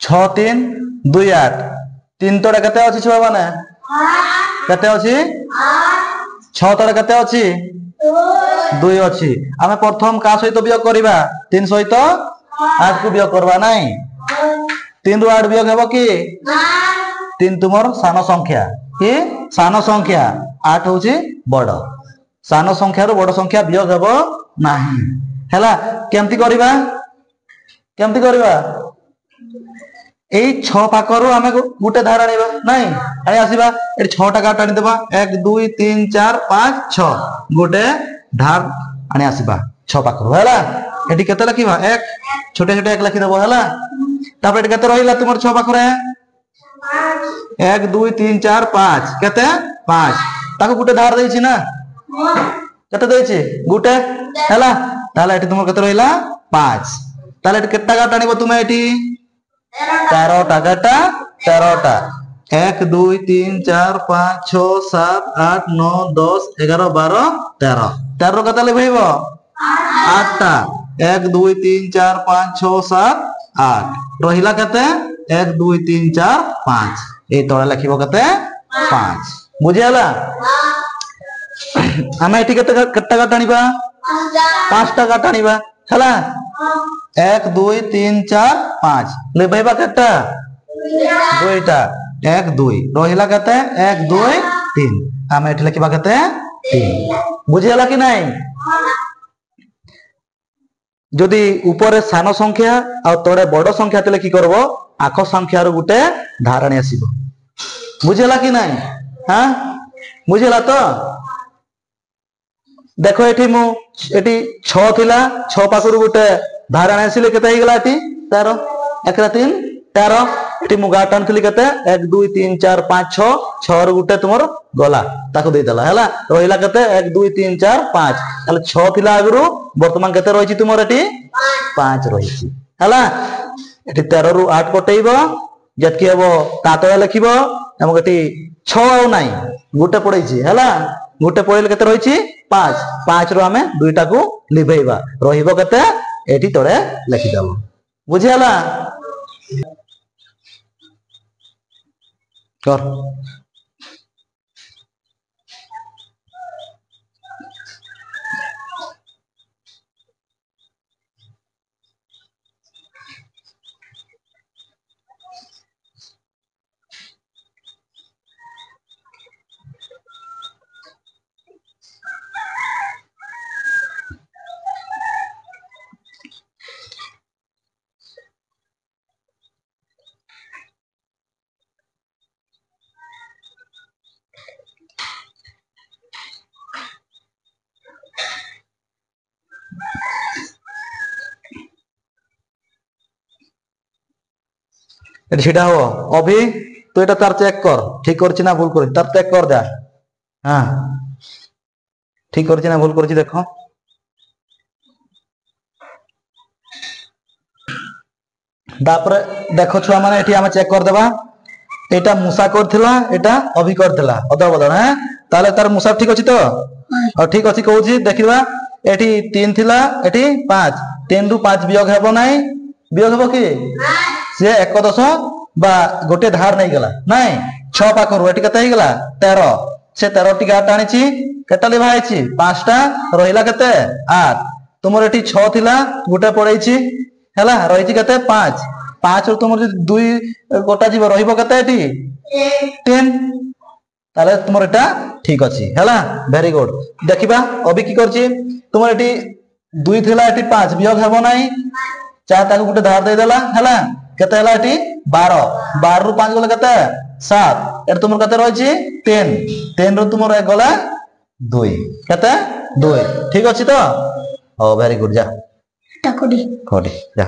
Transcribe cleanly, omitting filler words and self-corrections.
6 3 2 8 3 तोड़े केते अछि छुआ माने केते अछि 6 तोड़े केते अछि 2 अछि आमे प्रथम का सहित वियोग करबा 3 सहित 8 को वियोग करबा नाही 3 रु 8 वियोग हेबो कि 3 तुमर सान संख्या कि सान संख्या 8 होची बड़ सान संख्या रो बड़ संख्या वियोग हेबो नाही हैला केमती करबा ए 6 पाकरो आमे गुटे धार आनिबा नाही आइ आसीबा ए 6 टा काट आनि देबा 1 2 3 4 5 6 गुटे धार आनि आसीबा 6 पाकरो हैला एटी केते लिखिबा 1 छोटे छोटे 1 लिखि देबो हैला तापर एटी केते रहिला तुमर 6 पाकरे 1 2 3 4 5 केते 5 ताको गुटे धार देछि ना केते देछि गुटे हैला ताले एटी तुमर केते रहिला 5 ताले एटी केटा काट आनिबो तुमे एटी 13 टा केटा 13 टा 1 2 3 4 5 6 7 8 9 10 11 12 13 13 केते लिखइबो 8 टा 1 2 3 4 5 6 7 8 रहिला केते 1 2 3 4 5 ए तळे लिखिबो केते 5 बुझियाला आमे एठी केते केटा काट आनिबा 5 टा काट आनिबा हला 1 2 3 4 5 लेबैबा केटा 2 टा 1 2 रहिला केते 1 2 3 आमे एठी लिखिबा केते 3 बुझियाला कि नाही जदि ऊपर सान संख्या आ तळे बड़ संख्या तले की करबो आख संख्या रो गुटे धारणी आसीबो बुझियाला कि नाही हां बुझियाला तो देखो एठी मु एठी 6 थिला 6 पाखरु गुटे धारण आसीले केते हे गेला एठी 13 1 3 13 एठी मु गाटन थिली केते 1 2 3 4 5 6 6 रो गुटे तुमर गला ताको दे देला हला रहिला केते 1 2 3 4 5 हला 6 थिला आगरु वर्तमान केते रहिछि तुमर एठी 5 रहिछि हला एठी 13 रु 8 कटैबो जतकी हेबो तातो लिखिबो हम एठी 6 आ नाही गुटे पड़ैछि हला गुटे पड़ैले केते रहिछि 5 5 रो हमें दुईटा को लिभैबा रहिबो केते एठी तळे लिखि दबो बुझियाला कर एटी सीधा हो अभी तो एटा तार चेक कर ठीक करछि ना भूल करछि तार चेक कर दे हां ठीक करछि ना भूल करछि देखो तापर देखो छुआ माने एटी हम चेक कर देबा एटा मुसा करथिला एटा अभी करथिला अदर बदल हैं ताले तार मुसा ठीक अछि तो और ठीक अछि कहूछि देखिबा एटी 3 थिला एटी 5 3 रु 5 वियोग हेबो नाही वियोग हेबो कि से 11 बा गोटे धार नहीं गला नाही 6 पाखरु एटी केते हे गला 13 से 13 टी गाट आनिछि केटा लिभा आइछि 5 टा रहिला केते 8 तुमर एटी 6 थिला गोटे पड़ैछि हैला रहिछि केते 5 5 रु तुमर 2 गोटा जीव रहिबो केते एटी 10 ताले तुमर एटा ठीक अछि हैला वेरी गुड देखिबा अभी की करछि तुमर एटी 2 थिला एटी 5 वियोग हेबो नाही चा ताको गुटे धार दे देला हैला केते हैला एटी 12 12 रु 5 गले केते 7 एट तुमर केते रहिछि 10 10 रु तुमर एक गला 2 केते 2 ठीक अछि तो ओ वेरी गुड जा कोडी जा